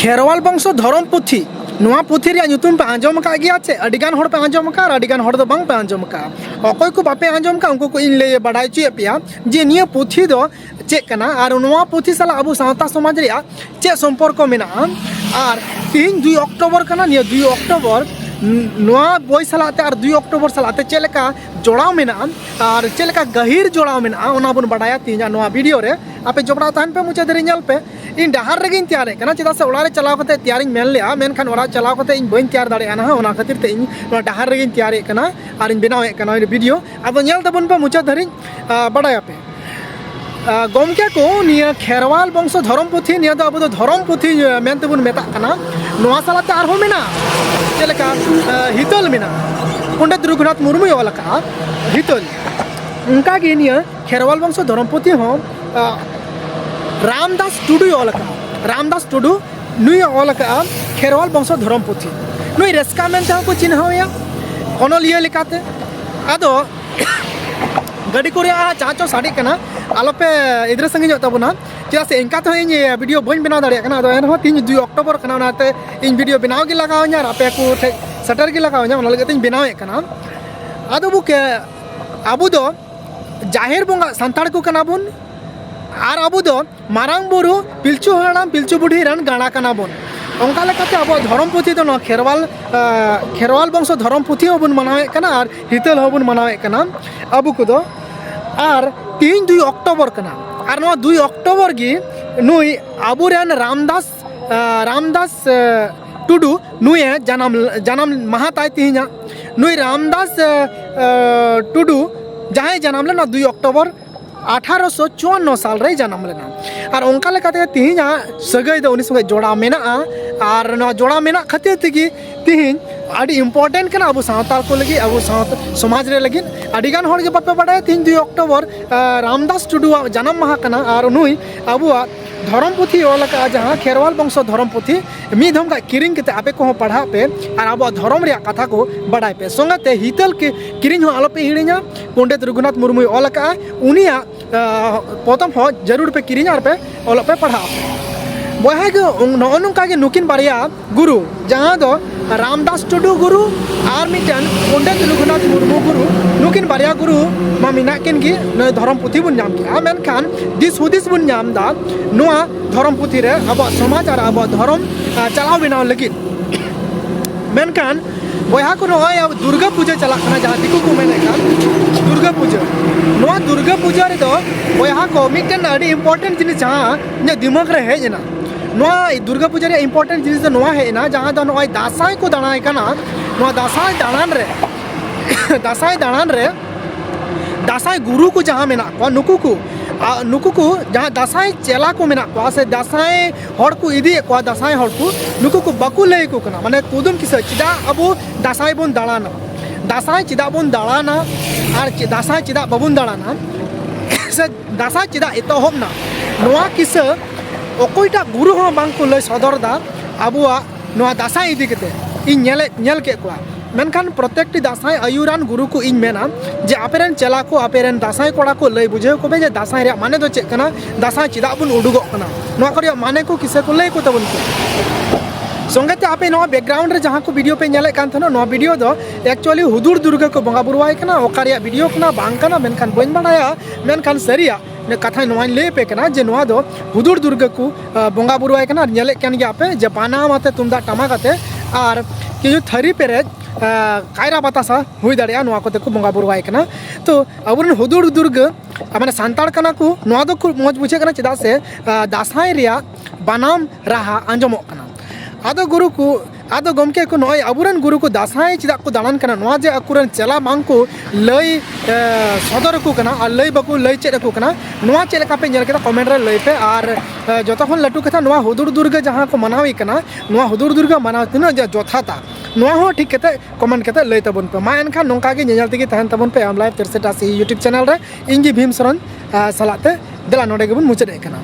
खेरवाल वंश धर्म पुथी नोआ पुथी रे ᱧᱩᱛᱩᱢ पे आंजम का गया चे अडिगान हड़ पे आंजम का अडिगान हड़ दो बांग पे आंजम का अकय को बापे आंजम का उनको को इन ले बडाय चे पिया जे निया पुथी दो चे कना आर नोआ पुथी साला अबु सावता समाज रे चे संपर्क मेना आर 2 अक्टोबर कना निया 2 अक्टोबर नोआ बॉय सालाते आर 2 अक्टोबर सालाते चेलका जोड़ाव मेना आर चेलका गहिर जोड़ाव मेना ओना बन बडाया तीजा नोआ वीडियो रे आपे जोड़ाव तान पे मुझे धरे ñल पे इन डहार रे गिन तैयार कना चेदा से ओड़ा रे चलाव कते तैयारिंग मेन लेआ मेन खान ओड़ा चलाव कते इन बइन तैयार दाड़े ना ओना खातिर ते इन डहार रे गिन तैयार कना आर इन बनावे कना वीडियो अब ñल तबन पे मुझे धरे बडाया पे गमके को निया खेरवाल वंश धर्म पुथी निया दो अब धर्म पुथी मेनते बन मेता कना नोआ सालाते आर हो मेना चेलका हितल मेना पंडित रघुनाथ मुर्मू ओलका हितल उनका गे निया खेरवाल वंश धर्म पुथी हो रामदास टुडू ओलका रामदास टुडू नुई ओलका खेरवाल वंश धर्म पुथी नुई रेस्का मेनते को चिन्हया अनलिया लेकाते आदो गाड़ी को चाचो साड़ी कना आलोपे इधर संगे तबना चेदा से इनका तो इन वीडियो बन बना दाड़े कना आदो एन 2 अक्टोबर कना नाते इन वीडियो बनाव गे लगाव냐 आपे को सटर गे लगाव냐 ओना लगते इन बनावे कना आदो बुके आबु दो जाहिर बोंगा संताड़ को कना बुन आर आबु दो मारांग बुरु पिलचु हराम पिलचु बुढ़ी रन गाड़ा कना बुन ओंका लेकाते अब धर्म पुथी दो खेरवाल वंश धर्म पुथी होबन मनावे कना आर हितल होबन मनावे कना आबु को दो आर 2 अक्टोबर कना आर 2 अक्टोबर गी नुई आबुरेन रामदास टुडू नुए जन्म महाताय तिहिना नुई रामदास टुडू जहाँ जन्म लेना 2 अक्टोबर 1854 साल रे जन्म लेना और ओंका लेकाते तिहिना सगई दो उनी संगे जोड़ा मेना और जोड़ा मेना खातिर तेगी तिहिन आड़ी इम्पोर्टेंट कना अब सावताल को लगी अब समाज रे लगी आड़ीगान हर बापे बाड़ा 2 अक्टोबर रामदास टुडू जन्म माह कना और नुई अब धर्म पुथी ओलका जहाँ खेरवाल वंश धर्म पुथी मीधम का किरिंग के आपे को पढ़ा पे और अब धर्म रे कथा को बड़ाई पे संगते हितल के किरिंग आलो पे हिड़िया पंडित रघुनाथ मुर्मू ओलका उनिया प्रथम हो जरूर पे किरिंग आर पे ओल पे पढ़ा बहा नौका नुकिन बारिया गुरु जहाँ दो रामदास टुडू गुरु और मिटन पंडित रघुनाथ मुर्मू गुरु नुकिन बारिया गुरु मा मिना किन गी धर्म पुथी बन नाम किया मेनखान दिस हुदिस बन नाम दा नुआ धर्म पुथी रे अब समाज और अब धर्म चलाव बनाव लगी मेनखान बहा को नय अब दुर्गा पूजा चला जहाँ दिकू को मेने दुर्गा पूजा नुआ दुर्गा पूजा रे दो बहा को मिटन अड़ी इम्पोर्टेंट जिनिस जहाँ दिमाग रे हेजना नोआ दुर्गा पूजा रे इम्पोर्टेंट जिनिस नोआ हेना जहाँ दो नोआ दासाई को दानाय कना नोआ दासाई दानान रे दासाई गुरु को जहाँ मेना को नुकु को जहाँ दासाई चेला को मेना को से दासाई हड़ को इदी को दासाई हड़ को नुकु को बाकु लय को कना माने कुदुम किस चिदा अब दासाई बन दाड़ाना दासाई चिदा बन दाड़ाना और दासाई चिदा बाबुन दाड़ाना से दासाई चिदा एतोहब ना नोआ किस अकोयटा गुरु हो बांग को लय सदर दा आबुआ नोआ दासाई इदी केते इन नेल के कोआ मेनखान प्रत्येकटी दासाई आयुरान गुरु को इन मेना जे आपेरेन चला को आपेरेन दासाई कोड़ा को लय बुझे को बे जे दासाई रे माने दो चेक कना दासाई चिदा बुन उडुगो कना नोआ करिया माने को किसे को लय को तबन को संगते आपे नोआ बैकग्राउंड रे जहाँ को वीडियो पे नेले कान थनो नोआ वीडियो दो एक्चुअली हुदुर दुर्गा को बंगा बुरवाय कना ओकारिया वीडियो कना बांग कना मेनखान बइन बाडाया मेनखान सरिया ने कथा नोआ ले पे कना जे नोआ दो हुदुर दुर्गा को बंगा बुरवाय कना नेले कान गे आपे जे बाना माते तुमदा टमाकाते और किजु थरी पेरे कायरा बतासा हुई दाड़िया नोआ कोते को बंगा बुरवाय कना तो अबुरन हुदुर दुर्गा माने सांताड़ कना को नोआ दो मज बुझे कना चेदा से दासाई रिया बानाम राहा आंजमोक कना आदो गुरु को आदो गमके को नय अबुरन गुरु को दासाई चिदा को दालान कना नोआ जे अकुरन चला मांग को लय सदर को कना और लय बको लय चेद को कना नोआ चेद का पे नेल केदा कमेंट रे लय पे और जतखन लटू कथा नोआ हुदुर दुर्गा जहाँ को मनावी कना नोआ हुदुर दुर्गा मनाव तिना जथाता नोआ हो ठीक केते कमेंट केते लय तबन पे मा एनखा नोंका गे नेल तेगी तहन तबन पे आम लाइव 63 यूट्यूब चैनल रे इंगी भीम सरन सलाते दला नोडे गेबन मुचेद कना।